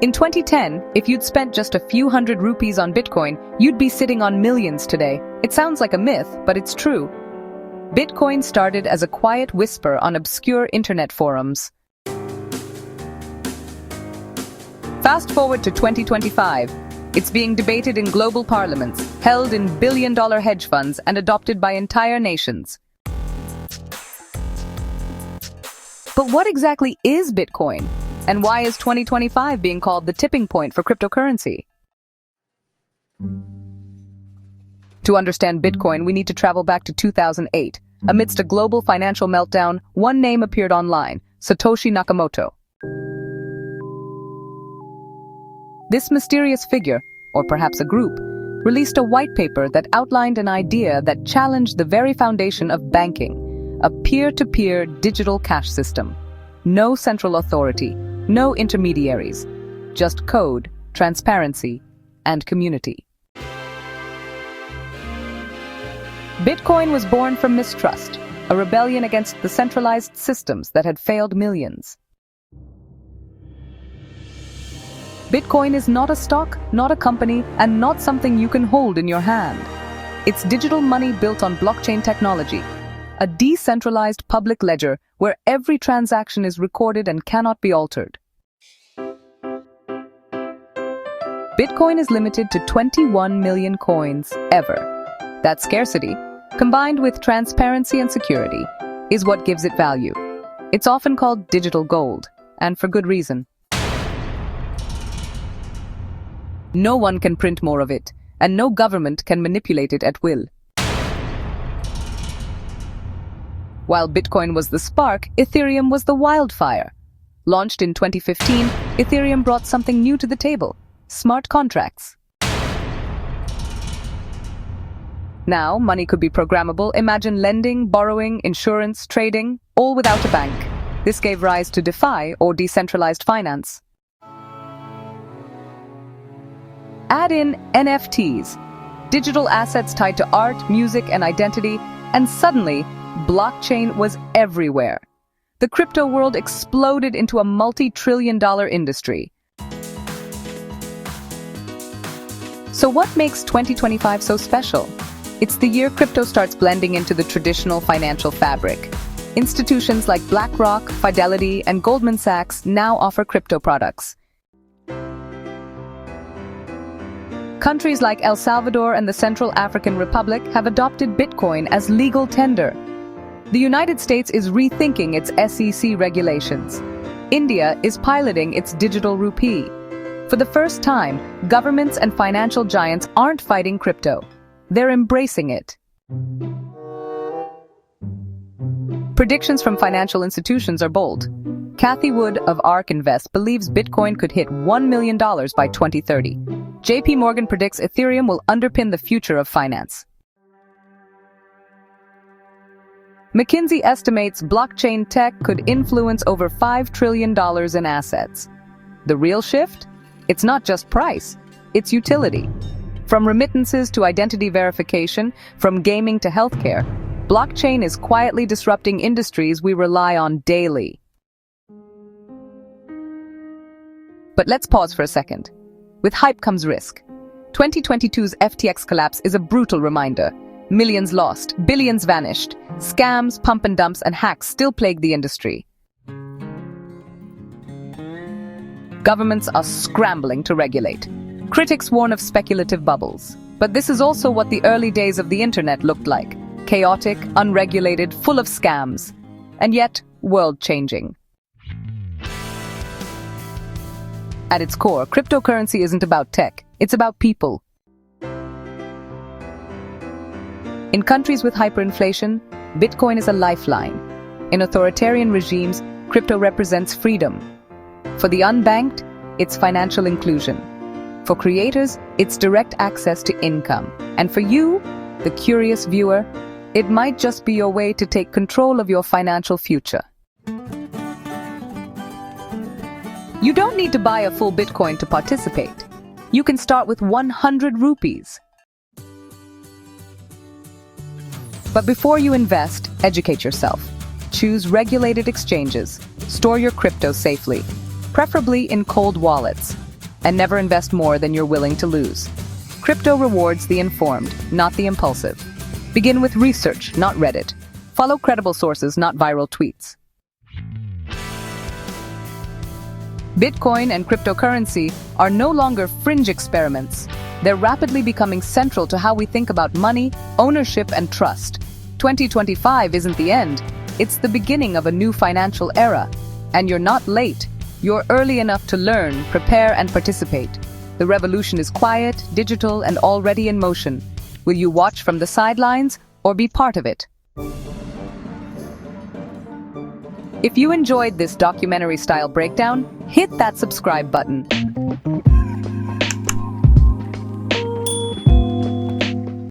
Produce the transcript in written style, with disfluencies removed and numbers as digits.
In 2010, if you'd spent just a few hundred rupees on Bitcoin, you'd be sitting on millions today. It sounds like a myth, but it's true. Bitcoin started as a quiet whisper on obscure internet forums. Fast forward to 2025. It's being debated in global parliaments, held in billion-dollar hedge funds, and adopted by entire nations. But what exactly is Bitcoin? And why is 2025 being called the tipping point for cryptocurrency? To understand Bitcoin, we need to travel back to 2008. Amidst a global financial meltdown, one name appeared online: Satoshi Nakamoto. This mysterious figure, or perhaps a group, released a white paper that outlined an idea that challenged the very foundation of banking: a peer-to-peer digital cash system. No central authority, no intermediaries, just code, transparency, and community. Bitcoin was born from mistrust, a rebellion against the centralized systems that had failed millions. Bitcoin is not a stock, not a company, and not something you can hold in your hand. It's digital money built on blockchain technology, a decentralized public ledger where every transaction is recorded and cannot be altered. Bitcoin is limited to 21 million coins ever. That scarcity, combined with transparency and security, is what gives it value. It's often called digital gold, and for good reason. No one can print more of it, and no government can manipulate it at will. While Bitcoin was the spark, Ethereum was the wildfire. Launched in 2015, Ethereum brought something new to the table: smart contracts. Now, money could be programmable. Imagine lending, borrowing, insurance, trading, all without a bank. This gave rise to DeFi, or decentralized finance. Add in NFTs, digital assets tied to art, music, and identity, and suddenly, blockchain was everywhere. The crypto world exploded into a multi-trillion-dollar industry. So what makes 2025 so special? It's the year crypto starts blending into the traditional financial fabric. Institutions like BlackRock, Fidelity, and Goldman Sachs now offer crypto products. Countries like El Salvador and the Central African Republic have adopted Bitcoin as legal tender. The United States is rethinking its SEC regulations. India is piloting its digital rupee. For the first time, governments and financial giants aren't fighting crypto. They're embracing it. Predictions from financial institutions are bold. Cathie Wood of ARK Invest believes Bitcoin could hit $1 million by 2030. JP Morgan predicts Ethereum will underpin the future of finance. McKinsey estimates blockchain tech could influence over $5 trillion in assets. The real shift? It's not just price, it's utility. From remittances to identity verification, from gaming to healthcare, blockchain is quietly disrupting industries we rely on daily. But let's pause for a second. With hype comes risk. 2022's FTX collapse is a brutal reminder. Millions lost, billions vanished. Scams, pump and dumps, and hacks still plague the industry. Governments are scrambling to regulate. Critics warn of speculative bubbles. But this is also what the early days of the internet looked like: chaotic, unregulated, full of scams, and yet world-changing. At its core, cryptocurrency isn't about tech, it's about people. In countries with hyperinflation, Bitcoin is a lifeline. In authoritarian regimes, crypto represents freedom. For the unbanked, it's financial inclusion. For creators, it's direct access to income. And for you, the curious viewer, it might just be your way to take control of your financial future. You don't need to buy a full Bitcoin to participate. You can start with 100 rupees. But before you invest, educate yourself. Choose regulated exchanges. Store your crypto safely, preferably in cold wallets. and never invest more than you're willing to lose. Crypto rewards the informed, not the impulsive. Begin with research, not Reddit. Follow credible sources, not viral tweets. Bitcoin and cryptocurrency are no longer fringe experiments. They're rapidly becoming central to how we think about money, ownership, and trust. 2025 isn't the end. It's the beginning of a new financial era. And you're not late. You're early enough to learn, prepare, and participate. The revolution is quiet, digital, and already in motion. Will you watch from the sidelines or be part of it? If you enjoyed this documentary-style breakdown, hit that subscribe button.